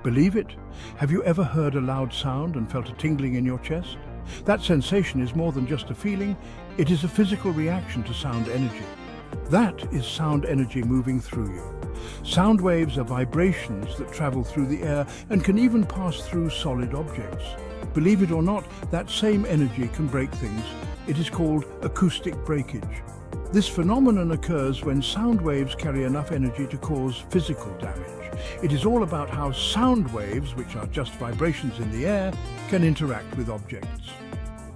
Believe it? Have you ever heard a loud sound and felt a tingling in your chest? That sensation is more than just a feeling, it is a physical reaction to sound energy. That is sound energy moving through you. Sound waves are vibrations that travel through the air and can even pass through solid objects. Believe it or not, that same energy can break things. It is called acoustic breakage. This phenomenon occurs when sound waves carry enough energy to cause physical damage. It is all about how sound waves, which are just vibrations in the air, can interact with objects.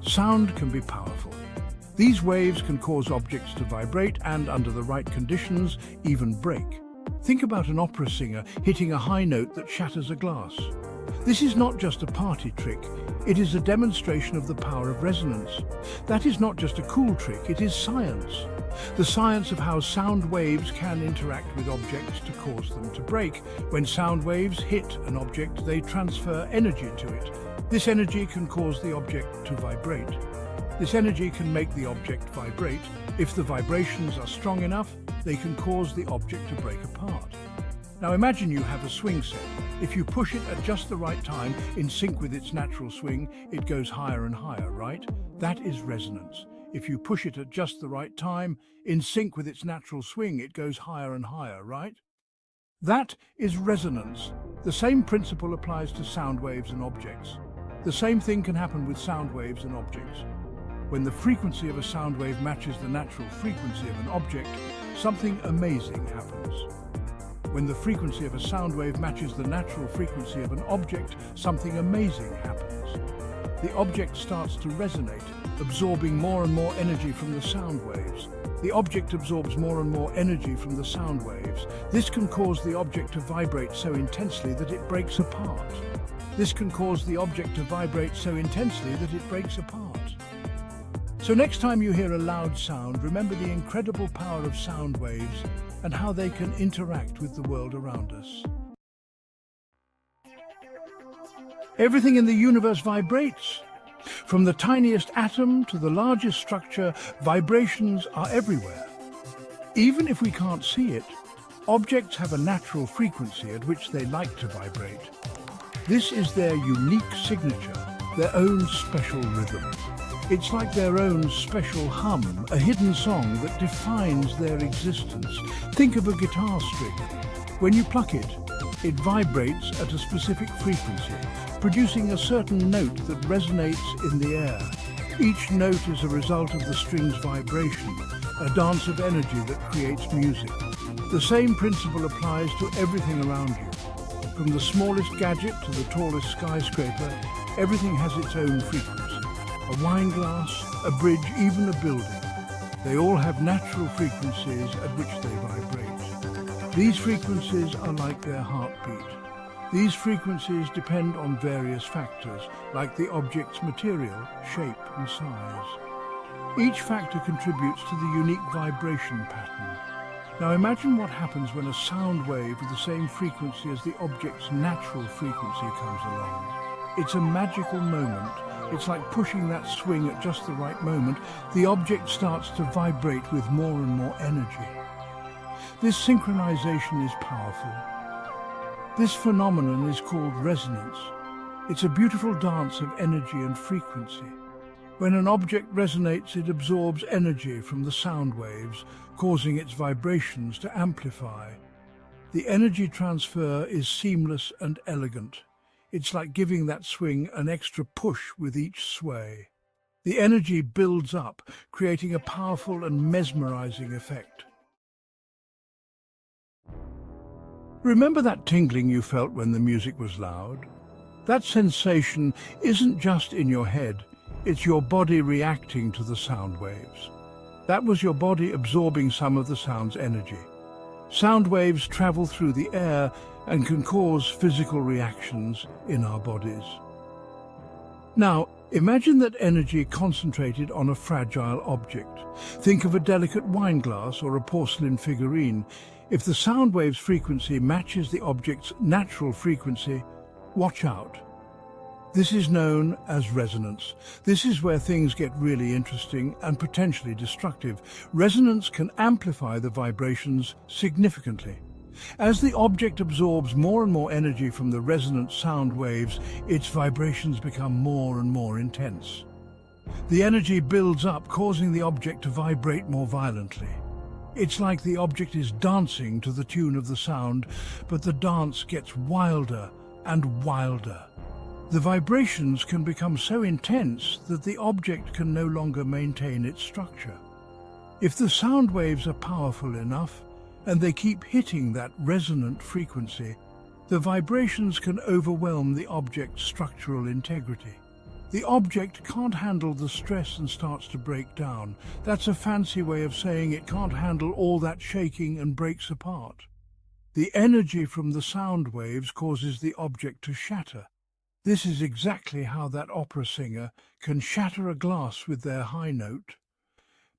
Sound can be powerful. These waves can cause objects to vibrate and, under the right conditions, even break. Think about an opera singer hitting a high note that shatters a glass. This is not just a party trick, it is a demonstration of the power of resonance. That is not just a cool trick, it is science. The science of how sound waves can interact with objects to cause them to break. When sound waves hit an object, they transfer energy to it. This energy can cause the object to vibrate. This energy can make the object vibrate. If the vibrations are strong enough, they can cause the object to break apart. Now imagine you have a swing set. If you push it at just the right time, in sync with its natural swing, it goes higher and higher, right? That is resonance. If you push it at just the right time, in sync with its natural swing, it goes higher and higher, right? That is resonance. The same principle applies to sound waves and objects. The same thing can happen with sound waves and objects. When the frequency of a sound wave matches the natural frequency of an object, something amazing happens. When the frequency of a sound wave matches the natural frequency of an object, something amazing happens. The object starts to resonate, absorbing more and more energy from the sound waves. The object absorbs more and more energy from the sound waves. This can cause the object to vibrate so intensely that it breaks apart. This can cause the object to vibrate so intensely that it breaks apart. So next time you hear a loud sound, remember the incredible power of sound waves and how they can interact with the world around us. Everything in the universe vibrates. From the tiniest atom to the largest structure, vibrations are everywhere. Even if we can't see it, objects have a natural frequency at which they like to vibrate. This is their unique signature, their own special rhythm. It's like their own special hum, a hidden song that defines their existence. Think of a guitar string. When you pluck it, it vibrates at a specific frequency, producing a certain note that resonates in the air. Each note is a result of the string's vibration, a dance of energy that creates music. The same principle applies to everything around you. From the smallest gadget to the tallest skyscraper, everything has its own frequency. A wine glass, a bridge, even a building. They all have natural frequencies at which they vibrate. These frequencies are like their heartbeat. These frequencies depend on various factors, like the object's material, shape and size. Each factor contributes to the unique vibration pattern. Now imagine what happens when a sound wave with the same frequency as the object's natural frequency comes along. It's a magical moment. It's like pushing that swing at just the right moment. The object starts to vibrate with more and more energy. This synchronization is powerful. This phenomenon is called resonance. It's a beautiful dance of energy and frequency. When an object resonates, it absorbs energy from the sound waves, causing its vibrations to amplify. The energy transfer is seamless and elegant. It's like giving that swing an extra push with each sway. The energy builds up, creating a powerful and mesmerizing effect. Remember that tingling you felt when the music was loud? That sensation isn't just in your head, it's your body reacting to the sound waves. That was your body absorbing some of the sound's energy. Sound waves travel through the air and can cause physical reactions in our bodies. Now, imagine that energy concentrated on a fragile object. Think of a delicate wine glass or a porcelain figurine. If the sound wave's frequency matches the object's natural frequency, watch out. This is known as resonance. This is where things get really interesting and potentially destructive. Resonance can amplify the vibrations significantly. As the object absorbs more and more energy from the resonant sound waves, its vibrations become more and more intense. The energy builds up, causing the object to vibrate more violently. It's like the object is dancing to the tune of the sound, but the dance gets wilder and wilder. The vibrations can become so intense that the object can no longer maintain its structure. If the sound waves are powerful enough, and they keep hitting that resonant frequency, the vibrations can overwhelm the object's structural integrity. The object can't handle the stress and starts to break down. That's a fancy way of saying it can't handle all that shaking and breaks apart. The energy from the sound waves causes the object to shatter. This is exactly how that opera singer can shatter a glass with their high note.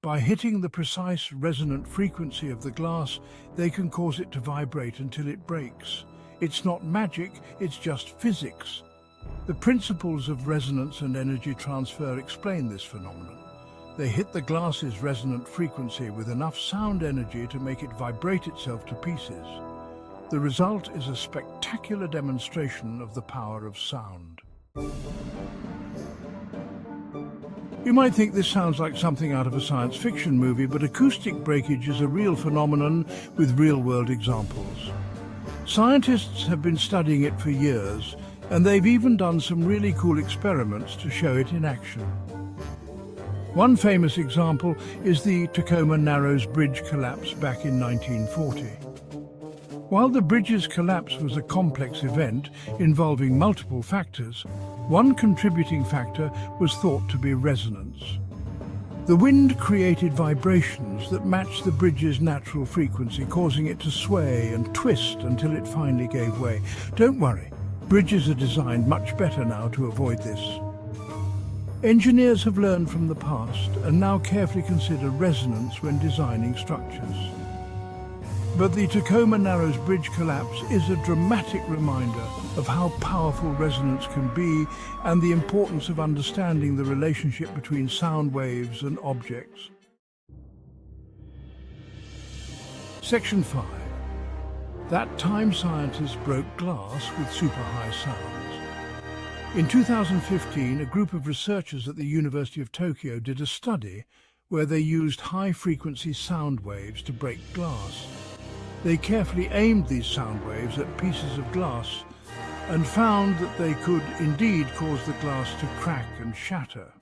By hitting the precise resonant frequency of the glass, they can cause it to vibrate until it breaks. It's not magic, it's just physics. The principles of resonance and energy transfer explain this phenomenon. They hit the glass's resonant frequency with enough sound energy to make it vibrate itself to pieces. The result is a spectacular demonstration of the power of sound. You might think this sounds like something out of a science fiction movie, but acoustic breakage is a real phenomenon with real-world examples. Scientists have been studying it for years, and they've even done some really cool experiments to show it in action. One famous example is the Tacoma Narrows Bridge collapse back in 1940. While the bridge's collapse was a complex event involving multiple factors, one contributing factor was thought to be resonance. The wind created vibrations that matched the bridge's natural frequency, causing it to sway and twist until it finally gave way. Don't worry, bridges are designed much better now to avoid this. Engineers have learned from the past and now carefully consider resonance when designing structures. But the Tacoma Narrows Bridge collapse is a dramatic reminder of how powerful resonance can be and the importance of understanding the relationship between sound waves and objects. Section 5. That time scientists broke glass with super high sounds. In 2015, a group of researchers at the University of Tokyo did a study where they used high-frequency sound waves to break glass. They carefully aimed these sound waves at pieces of glass and found that they could indeed cause the glass to crack and shatter.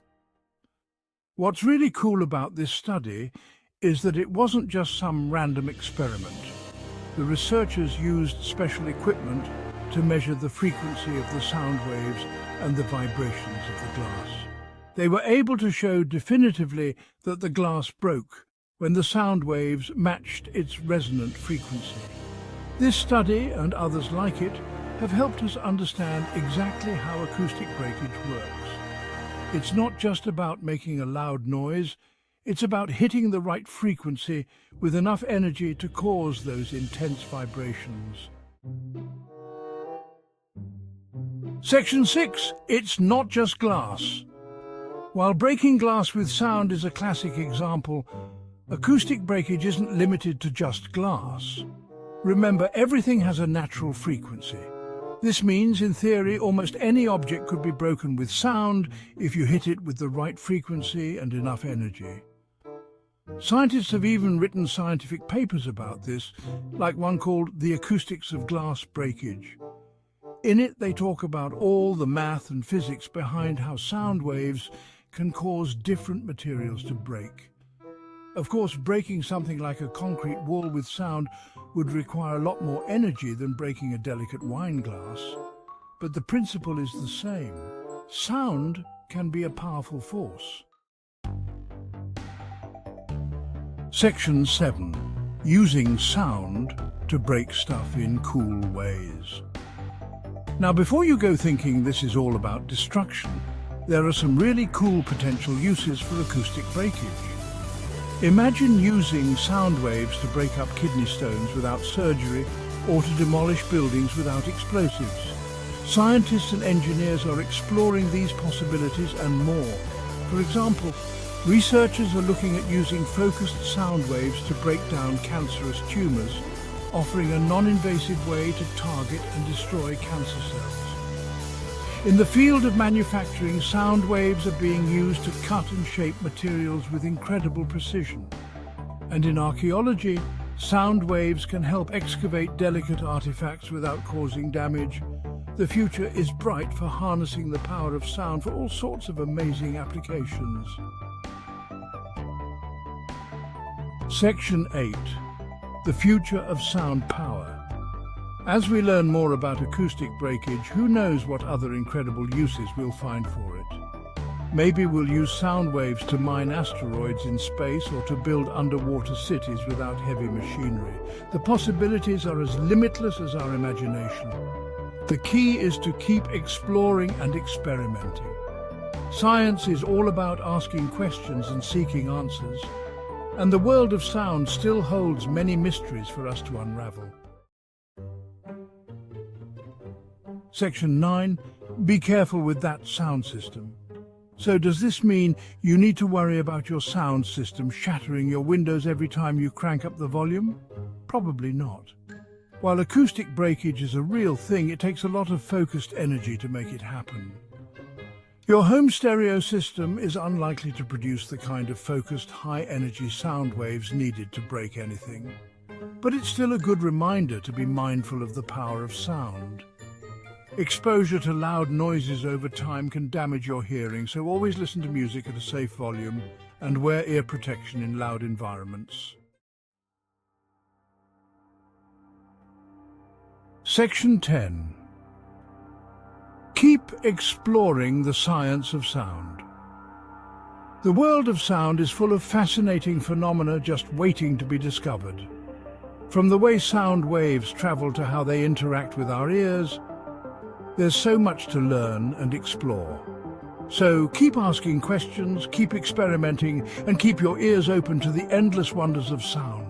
What's really cool about this study is that it wasn't just some random experiment. The researchers used special equipment to measure the frequency of the sound waves and the vibrations of the glass. They were able to show definitively that the glass broke when the sound waves matched its resonant frequency. This study, and others like it, have helped us understand exactly how acoustic breakage works. It's not just about making a loud noise, it's about hitting the right frequency with enough energy to cause those intense vibrations. Section 6. It's not just glass. While breaking glass with sound is a classic example, acoustic breakage isn't limited to just glass. Remember, everything has a natural frequency. This means, in theory, almost any object could be broken with sound if you hit it with the right frequency and enough energy. Scientists have even written scientific papers about this, like one called The Acoustics of Glass Breakage. In it, they talk about all the math and physics behind how sound waves can cause different materials to break. Of course, breaking something like a concrete wall with sound would require a lot more energy than breaking a delicate wine glass. But the principle is the same. Sound can be a powerful force. Section 7. Using sound to break stuff in cool ways. Now, before you go thinking this is all about destruction, there are some really cool potential uses for acoustic breakage. Imagine using sound waves to break up kidney stones without surgery or to demolish buildings without explosives. Scientists and engineers are exploring these possibilities and more. For example, researchers are looking at using focused sound waves to break down cancerous tumors offering a non-invasive way to target and destroy cancer cells. In the field of manufacturing, sound waves are being used to cut and shape materials with incredible precision. And in archaeology, sound waves can help excavate delicate artifacts without causing damage. The future is bright for harnessing the power of sound for all sorts of amazing applications. Section 8. The future of sound power. As we learn more about acoustic breakage, who knows what other incredible uses we'll find for it. Maybe we'll use sound waves to mine asteroids in space or to build underwater cities without heavy machinery. The possibilities are as limitless as our imagination. The key is to keep exploring and experimenting. Science is all about asking questions and seeking answers, and the world of sound still holds many mysteries for us to unravel. Section 9. Be careful with that sound system. So does this mean you need to worry about your sound system shattering your windows every time you crank up the volume? Probably not. While acoustic breakage is a real thing, it takes a lot of focused energy to make it happen. Your home stereo system is unlikely to produce the kind of focused, high-energy sound waves needed to break anything. But it's still a good reminder to be mindful of the power of sound. Exposure to loud noises over time can damage your hearing, so always listen to music at a safe volume and wear ear protection in loud environments. Section 10. Keep exploring the science of sound. The world of sound is full of fascinating phenomena just waiting to be discovered. From the way sound waves travel to how they interact with our ears, there's so much to learn and explore. So keep asking questions, keep experimenting, and keep your ears open to the endless wonders of sound.